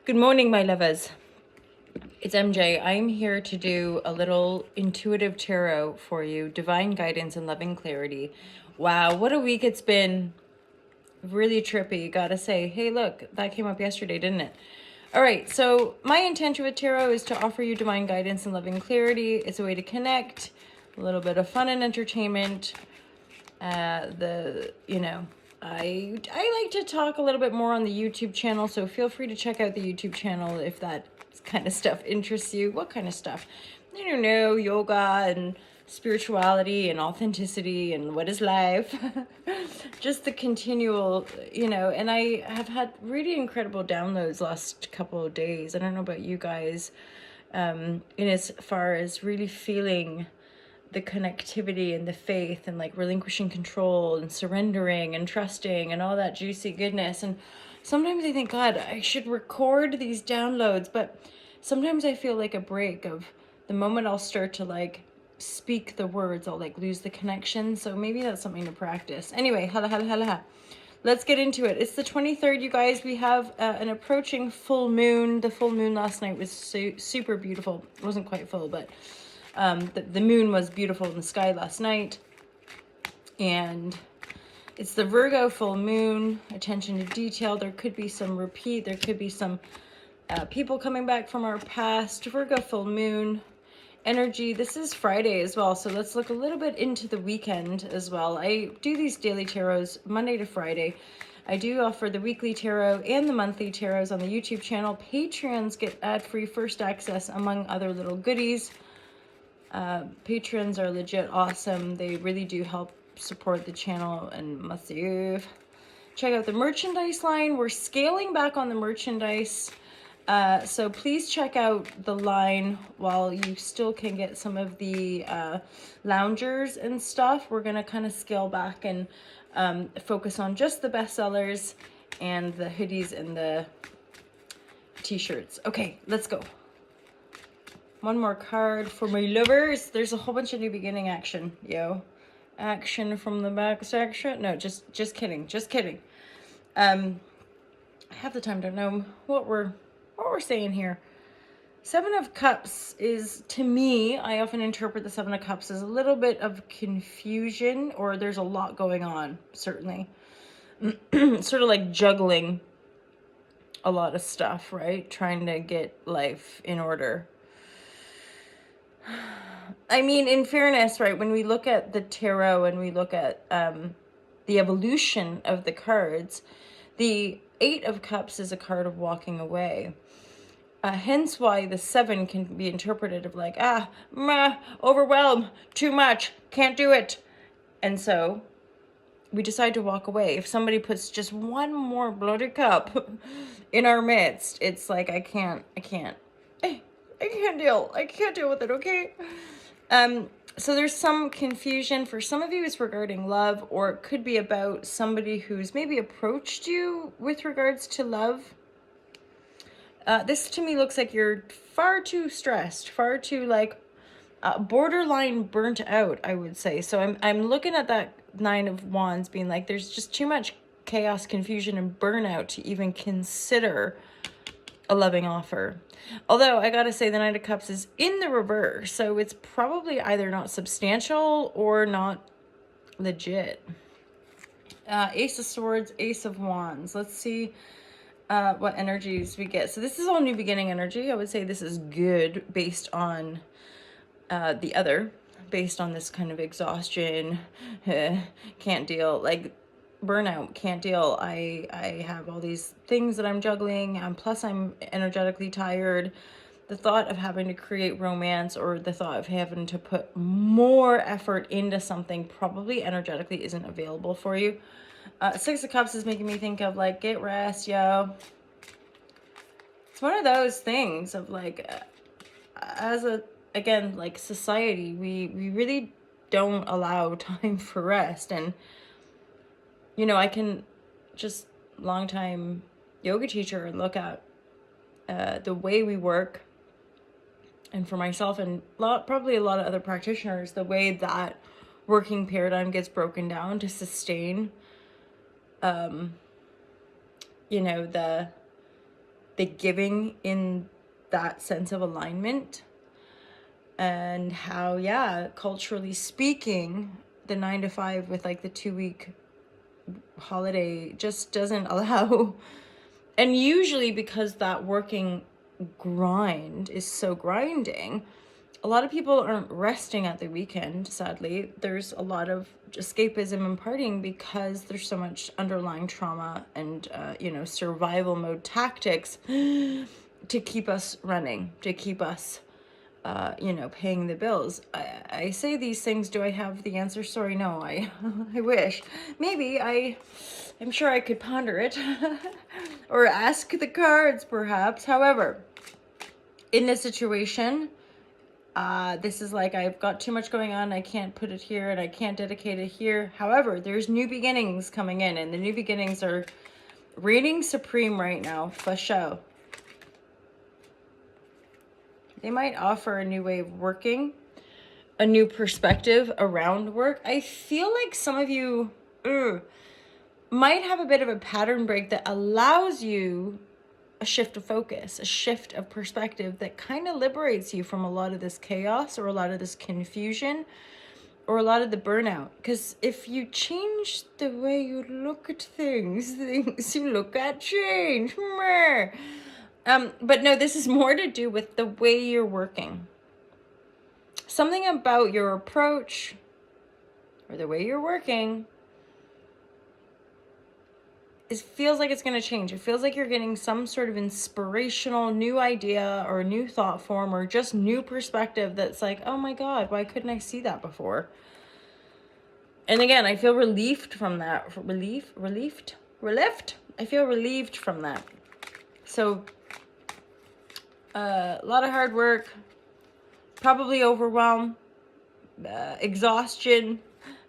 Good morning, my lovers. It's MJ. I'm here to do a little intuitive tarot for you, divine guidance and loving clarity. Wow, what a week it's been. Really trippy, gotta say. Hey, look, that came up yesterday, didn't it? All right, so my intention with tarot is to offer you divine guidance and loving clarity. It's a way to connect, a little bit of fun and entertainment. I like to talk a little bit more on the YouTube channel, so feel free to check out the YouTube channel if that kind of stuff interests you. What kind of stuff? I don't know, yoga and spirituality and authenticity and what is life. Just the continual, and I have had really incredible downloads last couple of days. I don't know about you guys, in as far as really feeling the connectivity and the faith and like relinquishing control and surrendering and trusting and all that juicy goodness. And sometimes I think, God, I should record these downloads, but sometimes I feel like a break of the moment I'll start to like speak the words, I'll like lose the connection. So maybe that's something to practice. Anyway, let's get into it. It's the 23rd, you guys. We have an approaching full moon. The full moon last night was super beautiful. It wasn't quite full, but the moon was beautiful in the sky last night. And it's the Virgo full moon. Attention to detail. There could be some repeat. There could be some people coming back from our past. Virgo full moon energy. This is Friday as well, so let's look a little bit into the weekend as well. I do these daily tarots Monday to Friday. I do offer the weekly tarot and the monthly tarots on the YouTube channel. Patreons get ad-free first access, among other little goodies. Patrons are legit awesome. They really do help support the channel and massive. Check out the merchandise line. We're scaling back on the merchandise. So please check out the line while you still can get some of the loungers and stuff. We're going to kind of scale back and focus on just the bestsellers and the hoodies and the t-shirts. Okay, let's go. One more card for my lovers. There's a whole bunch of new beginning action, yo. Action from the back section. No, just kidding. Half the time don't know what we're saying here. Seven of Cups is, to me, I often interpret the Seven of Cups as a little bit of confusion, or there's a lot going on, certainly. Sort of like juggling a lot of stuff, right? Trying to get life in order. I mean, in fairness, right, when we look at the tarot and we look at the evolution of the cards, the Eight of Cups is a card of walking away. Hence why the seven can be interpreted of like, overwhelmed, too much, can't do it. And so we decide to walk away. If somebody puts just one more bloody cup in our midst, it's like, I can't deal with it, okay? So there's some confusion. For some of you, it's regarding love, or it could be about somebody who's maybe approached you with regards to love. This to me looks like you're far too stressed, far too like borderline burnt out, I would say. So I'm looking at that Nine of Wands being like, there's just too much chaos, confusion, and burnout to even consider a loving offer. Although I gotta say the Knight of Cups is in the reverse, so it's probably either not substantial or not legit. Ace of Swords, Ace of Wands. Let's see what energies we get. So this is all new beginning energy. I would say this is good based on the other, based on this kind of exhaustion, can't deal, like burnout, can't deal. I have all these things that I'm juggling, and plus I'm energetically tired. The thought of having to create romance, or the thought of having to put more effort into something, probably energetically isn't available for you. Six of Cups is making me think of like, get rest, yo. It's one of those things of like, as a, again, like society, we really don't allow time for rest. And I can just long-time yoga teacher and look at the way we work, and for myself and probably a lot of other practitioners, the way that working paradigm gets broken down to sustain, the the giving in that sense of alignment, and how, yeah, culturally speaking, the 9 to 5 with like the 2-week holiday just doesn't allow. And usually because that working grind is so grinding, a lot of people aren't resting at the weekend, sadly. There's a lot of escapism and partying because there's so much underlying trauma and, survival mode tactics to keep us running, to keep us, paying the bills. I say these things. Do I have the answer? Sorry, no, I wish. Maybe I'm sure I could ponder it or ask the cards perhaps. However, in this situation, this is like, I've got too much going on. I can't put it here and I can't dedicate it here. However, there's new beginnings coming in, and the new beginnings are reigning supreme right now, for sure. They might offer a new way of working, a new perspective around work. I feel like some of you might have a bit of a pattern break that allows you a shift of focus, a shift of perspective that kind of liberates you from a lot of this chaos or a lot of this confusion or a lot of the burnout. Because if you change the way you look at things you look at change. But no, this is more to do with the way you're working. Something about your approach or the way you're working feels like it's going to change. It feels like you're getting some sort of inspirational new idea or new thought form or just new perspective that's like, oh my God, why couldn't I see that before? And again, I feel relieved from that. Relieved? I feel relieved from that. So, a lot of hard work, probably overwhelm, exhaustion.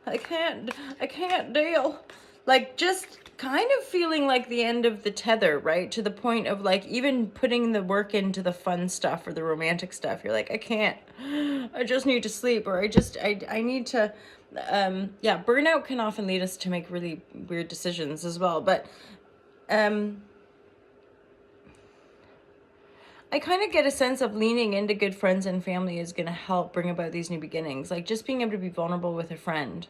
I can't deal. Like, just kind of feeling like the end of the tether, right? To the point of like even putting the work into the fun stuff or the romantic stuff. You're like, I can't. I just need to sleep, or I need to. Burnout can often lead us to make really weird decisions as well. But I kind of get a sense of leaning into good friends and family is going to help bring about these new beginnings. Like just being able to be vulnerable with a friend.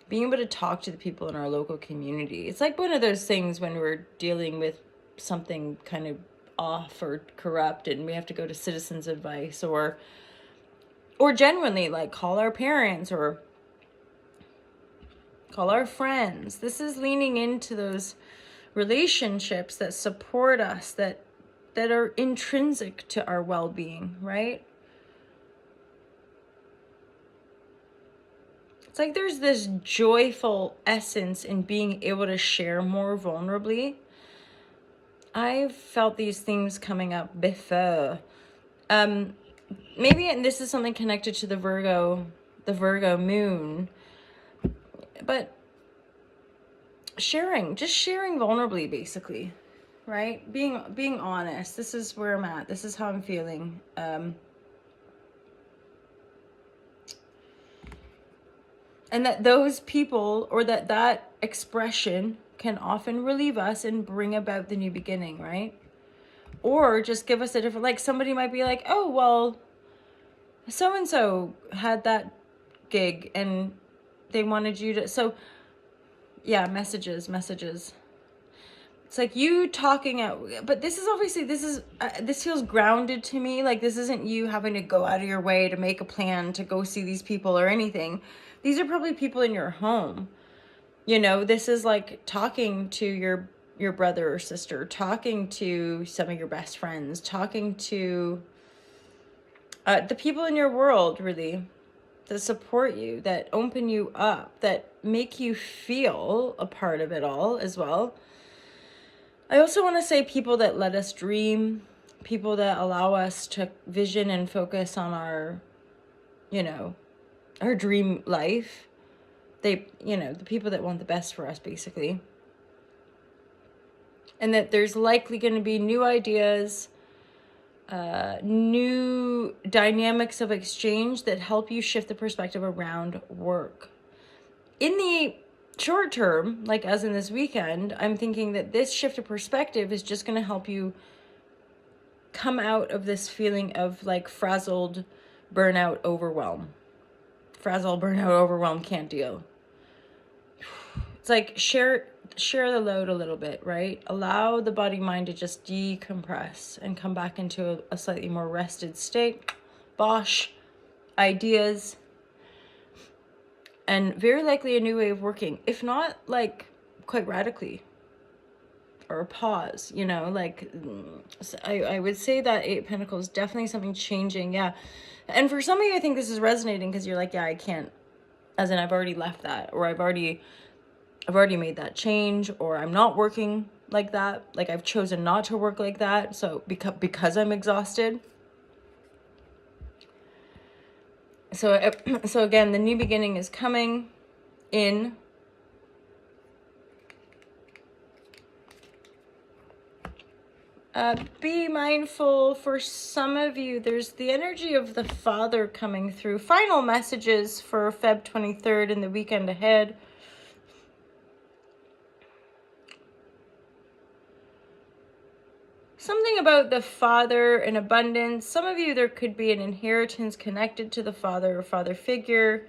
Being able to talk to the people in our local community. It's like one of those things when we're dealing with something kind of off or corrupt and we have to go to citizens' advice or genuinely like call our parents or call our friends. This is leaning into those relationships that support us, that are intrinsic to our well-being, right? It's like there's this joyful essence in being able to share more vulnerably. I've felt these things coming up before. Maybe, and this is something connected to the Virgo moon, but just sharing vulnerably, basically, right? Being honest. This is where I'm at. This is how I'm feeling. And that those people or that expression can often relieve us and bring about the new beginning, right? Or just give us a different, like somebody might be like, oh, well, so-and-so had that gig and they wanted you to, so yeah, messages. It's like you talking out, but this is obviously, this feels grounded to me. Like this isn't you having to go out of your way to make a plan to go see these people or anything. These are probably people in your home. This is like talking to your brother or sister, talking to some of your best friends, talking to the people in your world, really, that support you, that open you up, that make you feel a part of it all as well. I also want to say people that let us dream, people that allow us to vision and focus on our dream life. The people that want the best for us, basically. And that there's likely going to be new ideas, new dynamics of exchange that help you shift the perspective around work. In the short term, like as in this weekend, I'm thinking that this shift of perspective is just going to help you come out of this feeling of like frazzled, burnout, overwhelm. Frazzled, burnout, overwhelm, can't deal. It's like share the load a little bit, right? Allow the body mind to just decompress and come back into a slightly more rested state. Bosh, ideas, and very likely a new way of working, if not like quite radically, or a pause, you know, like I would say that Eight of Pentacles, definitely something changing. Yeah. And for some of you, I think this is resonating because you're like, yeah, I can't, as in I've already left that, or I've already made that change, or I'm not working like that. Like I've chosen not to work like that. So because I'm exhausted. So again, the new beginning is coming in. Be mindful. For some of you, there's the energy of the Father coming through. Final messages for Feb 23rd and the weekend ahead. Something about the Father and abundance. Some of you, there could be an inheritance connected to the Father or Father figure.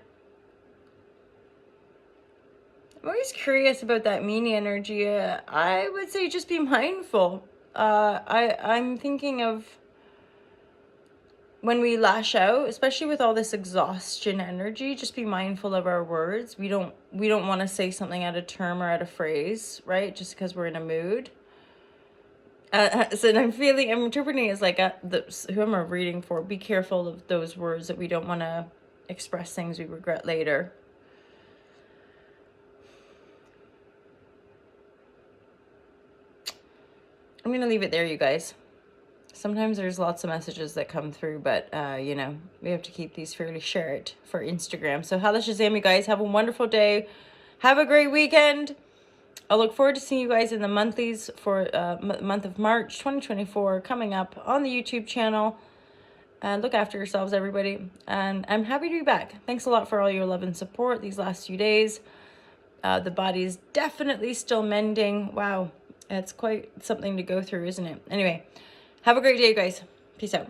I'm always curious about that meanie energy. I would say just be mindful. I'm thinking of when we lash out, especially with all this exhaustion energy, just be mindful of our words. We don't want to say something out of term or out of phrase, right? Just because we're in a mood. So I'm interpreting it as like who I'm reading for. Be careful of those words, that we don't want to express things we regret later. I'm going to leave it there, you guys. Sometimes there's lots of messages that come through, but, you know, we have to keep these fairly shared for Instagram. So Hala Shazam, you guys. Have a wonderful day. Have a great weekend. I look forward to seeing you guys in the monthlies for month of March 2024 coming up on the YouTube channel. And look after yourselves, everybody. And I'm happy to be back. Thanks a lot for all your love and support these last few days. The body is definitely still mending. Wow. It's quite something to go through, isn't it? Anyway, have a great day, guys. Peace out.